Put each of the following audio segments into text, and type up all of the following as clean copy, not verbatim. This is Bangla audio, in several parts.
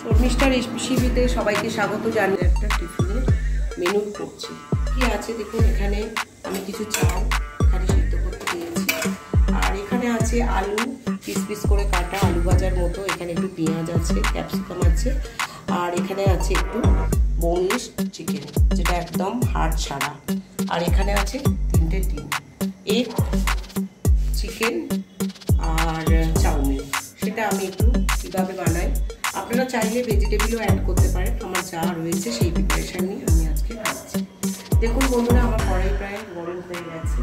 শর্মিষ্ঠা রেসিপিতে সবাইকে স্বাগত জানিয়ে একটা টিফিনের মেনু করছি। কি আছে দেখুন, এখানে আমি কিছু চাল এখানে সিদ্ধ করতে দিয়েছি, আর এখানে আছে আলু পিস পিস করে কাটা, আলু ভাজার মতো। এখানে একটু পেঁয়াজ আছে, ক্যাপসিকাম আছে, আর এখানে আছে একটু বোনলেস চিকেন, যেটা একদম হাড় ছাড়া। আর এখানে আছে 3টে ডিম, এগ, চিকেন আর চাউমিন। সেটা আমি একটু কীভাবে বানাই, আপনারা চাইলে ভেজিটেবলও অ্যাড করতে পারেন। আমার যা রয়েছে সেই প্রিপারেশান নিয়ে আমি আজকে খাচ্ছি। দেখুন বন্ধুরা, আমার কড়াই প্রায় গরম হয়ে গেছে।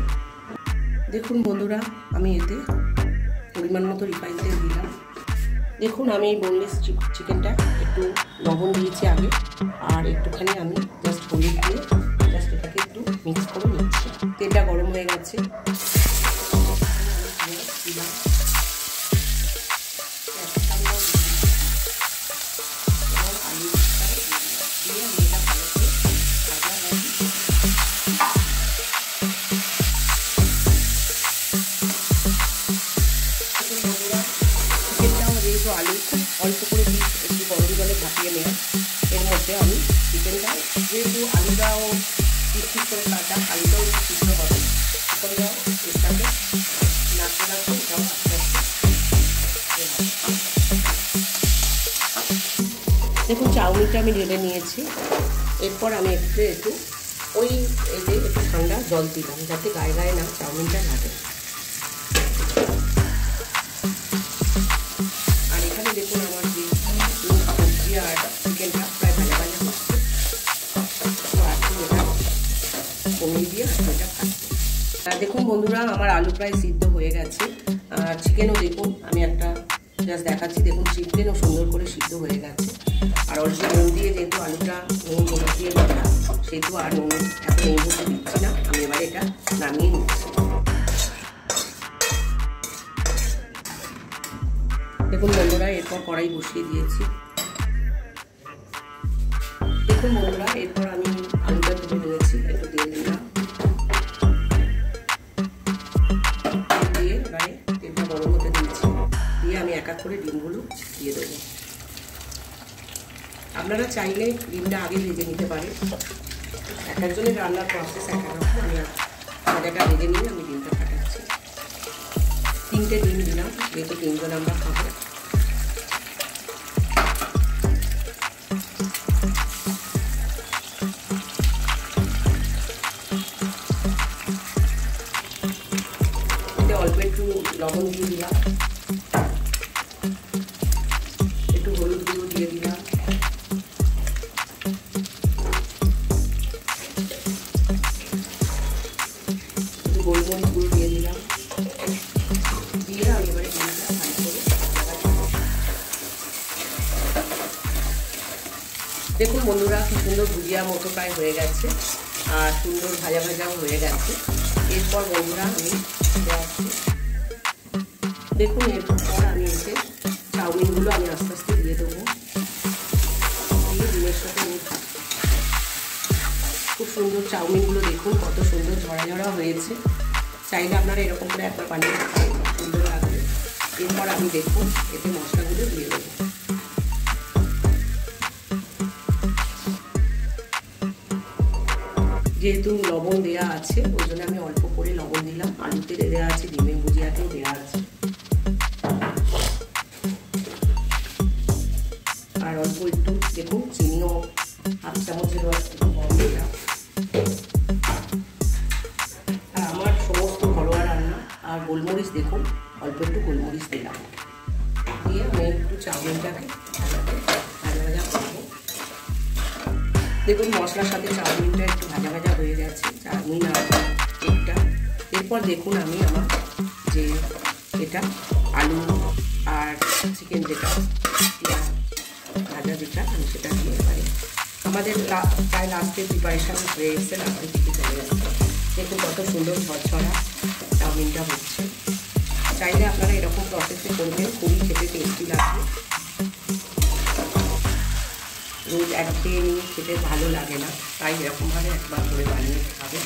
দেখুন বন্ধুরা, আমি এতে পরিমাণ মতো রিফাইন তেল দিলাম। দেখুন আমি এই বোনলেস চিকেনটা একটু লবণ দিয়েছি আগে, আর একটুখানি আমি জাস্ট হলুদ দিয়ে জাস্ট এটাকে একটু মিক্স করে নিচ্ছি। তেলটা গরম হয়ে গেছে, দিলাম আলু অল্প করে একটু গরম জলে ভাপিয়ে নেওয়া। এর মধ্যে আমি চিকেনটা, যেহেতু আলুটাও পিস পিস করে কাটা, আলুটাও একটু সিদ্ধ হবে, চিকেনটাও এটাকে নাড়তে নাড়তে এটাও আস্তে আস্তে। দেখুন চাউমিনটা আমি ঢেলে নিয়েছি। এরপর আমি একটু ওই এই যে একটু ঠান্ডা জল দিলাম, যাতে গায়ে গায়ে না চাউমিনটা লাগে। আর এখানে দেখুন আমার যে সবজি আর চিকেনটা প্রায় ভাজা ভাজা হচ্ছে, তো এখন এটা কমিয়ে দিয়ে এটা খাচ্ছি। দেখুন বন্ধুরা, আমার আলু প্রায় সিদ্ধ হয়ে গেছে, আর চিকেনও দেখুন আমি একটা জাস্ট দেখাচ্ছি। দেখুন চিকেনও সুন্দর করে সিদ্ধ হয়ে গেছে। আর অরিজিনাল নুন দিয়ে, যেহেতু আলুটা নুন গোলা দিয়ে বাটা, সেহেতু আর নুন এত নুন হতে দিচ্ছি না। আমি এবারে এটা নামিয়ে নিচ্ছি। দেখুন বন্ধুরা, এরপর কড়াই বসিয়ে দিয়েছি। দেখুন বন্ধুরা, এরপর আমি আলুটা তুলে নিয়েছি, একটু তেল দিলাম, দিয়ে এবারে তেলটা গরম হতে দিয়েছি, দিয়ে আমি এক এক করে ডিমগুলো দিয়ে দেবো। আপনারা চাইলে ডিমটা আগে ভেজে নিতে পারেন, এক একজনের রান্নার প্রসেস এক এক রকম। আমি ভাজাটা ভেজে নিয়ে আমি ডিমটা ফাটাচ্ছি। 3টে ডিম দিলাম, যেহেতু 3 জন আমরা খাবো। এতে অল্প একটু লবণ দিয়ে দিলাম, একটু হলুদ গুঁড়ো দিয়ে দিলাম, একটু গোলমরিচ গুঁড়ো দিয়ে দিলাম, দিয়ে আমি এবারে ডিমটা ভালো করে। দেখুন বন্ধুরা, কি সুন্দর ভুজিয়া মতো প্রায় হয়ে গেছে, আর সুন্দর ভাজা ভাজাও হয়ে গেছে। এরপর বন্ধুরা আমি দেখুন, এরপর আমি এতে চাউমিনগুলো আমি আস্তে আস্তে দিয়ে দেবো, দিয়ে ডিমের সাথে আমি খাচ্ছি। খুব সুন্দর চাউমিনগুলো দেখুন কত সুন্দর ঝরা ঝরা হয়েছে। চাইলে আপনারা এরকম করে একবার বানিয়ে খাবেন, সুন্দর লাগবে। এরপর আমি দেখুন এতে মশলাগুলো দিয়ে দেবো। যেহেতু লবণ দেওয়া আছে, ওই জন্য আমি অল্প করে লবণ দিলাম। আলুতে দেওয়া আছে, ডিমের ভুজিয়াতেও দেওয়া আছে, আর অল্প একটু দেখুন চিনিও হাফ চামচের একটু কম দিলাম। আর আমার সমস্ত ঘরোয়া রান্না, আর গোলমরিচ দেখুন অল্প একটু গোলমরিচ দিলাম, দিয়ে আমি একটু চাউমিনটাকে ভাজা ভাজা করবো। দেখুন মশলার সাথে চাউমিনটা একটু ভাজা ভাজা হয়ে গেছে, চাউমিন আর এগটা। এরপর দেখুন আমি আমার যে এটা আলু আর চিকেন যেটা ভাজা, যেটা আমি সেটা দিয়ে পারি। আমাদের প্রায় লাস্টের প্রিপারেশান হয়ে এসছে, লাস্টের দিকে চলে যাচ্ছে। দেখুন কত সুন্দর ঝরঝরা চাউমিনটা হচ্ছে। চাইলে আপনারা এরকম প্রসেসে করবেন, খুবই খেতে টেস্টি লাগবে। রোজ একঘেয়ে নিয়ে খেতে ভালো লাগে না, তাই এরকমভাবে একবার করে বানিয়ে খাবে।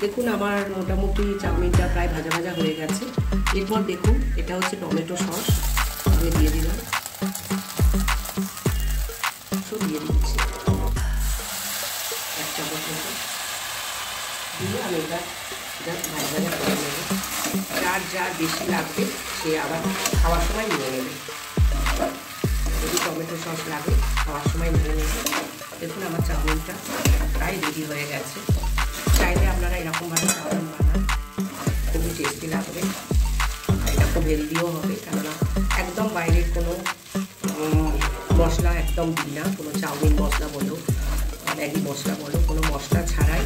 দেখুন আমার মোটামুটি চাউমিনটা প্রায় ভাজা ভাজা হয়ে গেছে। এরপর দেখুন এটা হচ্ছে টমেটো সস, আমি দিয়ে দিলাম, দিয়ে দিচ্ছি 1 চামচ মতো, দিয়ে আমি এটা ভাজা ভাজা করে নেব। যার বেশি লাগবে সে আবার খাওয়ার সময় নিয়ে নেবে, যদি টমেটো সস লাগে খাওয়ার সময় নিয়ে নেবে। দেখুন আমার চাউমিনটা প্রায় রেডি হয়ে গেছে। চাইলে আপনারা এরকমভাবে চাউমিন বানান, খুবই টেস্টি লাগবে, আর এটা খুব হেলদিও হবে, কেননা একদম বাইরের কোনো মশলা একদম দিই না, কোনো চাউমিন মশলা বলো ম্যাগি মশলা বলো, কোনো মশলা ছাড়াই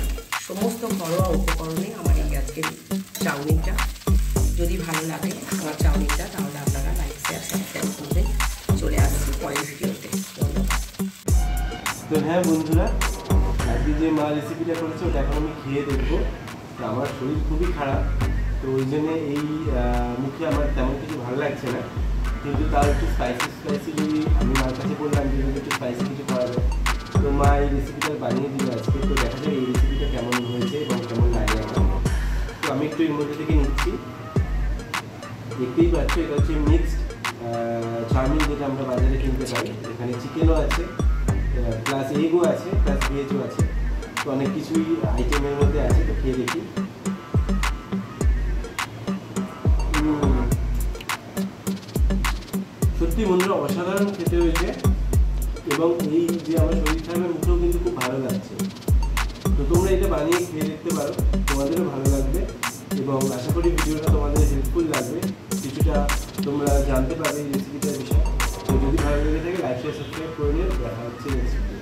সমস্ত ঘরোয়া উপকরণে আমার এই আজকের চাউমিনটা। যদি ভালো লাগে আমার চাউমিনটা তাহলে আপনারা লাইক শেয়ার সাবস্ক্রাইব করবেন। চলে আসছি পরের ভিডিওতে। ধন্যবাদ। তো হ্যাঁ বন্ধুরা, আজকে যে মা রেসিপিটা করেছে ওটা এখন আমি খেয়ে দেখবো। তো আমার শরীর খুবই খারাপ, তো ওই জন্যে এই মুখে আমার তেমন কিছু ভালো লাগছে না, কিন্তু তাও একটু স্পাইসি যদি আমি মার কাছে বললাম যে একটু স্পাইসি কিছু করা যায়, তো মা এই রেসিপিটা বানিয়ে দিল আজকে। তো দেখা যায় এই রেসিপিটা কেমন হয়েছে এবং কেমন লাগে আমার। তো আমি একটু এর মধ্যে থেকে নিচ্ছি, দেখতেই পাচ্ছ এটা হচ্ছে মিক্সড চাউমিন, যেটা আমরা বাজারে কিনতে পাই। এখানে চিকেনও আছে, প্লাস এগও আছে, প্লাস ভেজও আছে, তো অনেক কিছুই আইটেমের মধ্যে আছে। তো খেয়ে দেখি। সত্যি বন্ধুরা অসাধারণ খেতে হয়েছে, এবং এই যে আমার শরীর খারাপের মুখেও কিন্তু খুব ভালো লাগছে। তো তোমরা এটা বানিয়ে খেয়ে দেখতে পারো, তোমাদেরও ভালো লাগবে, এবং আশা করি ভিডিওটা তোমাদের হেল্পফুল লাগবে, কিছুটা তোমরা জানতে পারবে এই রেসিপিটার বিষয়ে। তো যদি ভালো লেগে থাকে লাইক শেয়ার সাবস্ক্রাইব করে নিয়ে দেখা হচ্ছে নেক্সট ভিডিও।